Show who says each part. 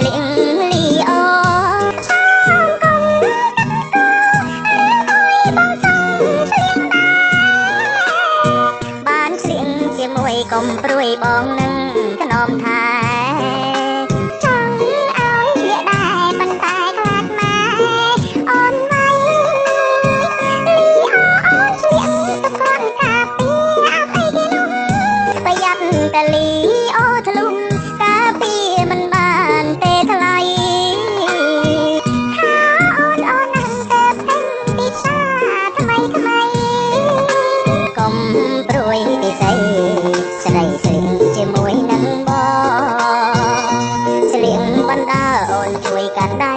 Speaker 1: ស្លៀងលីអូបានស្លៀងជាមួយកុំព្រួយបងនឹងខ្នំថែចង់ឲ្យស្លៀកដែរប៉ុន្តែខ្លាចម៉ែអូនវ៉ៃលីអូអូនស្លៀកទៅគ្រាន់កាពីអត់អីគេនោះប្រយ័ត្នតែលីអូធ្លុំកាពីមិនបានទេថ្លៃថាអូនអូននឹងទៅពេញពីផ្សារថ្មីថ្មីកុំព្រួយពិសីស្រីស្លៀងជាមួយនឹងបងស្លៀងបណ្ដាអូនជួយកាន់ដៃ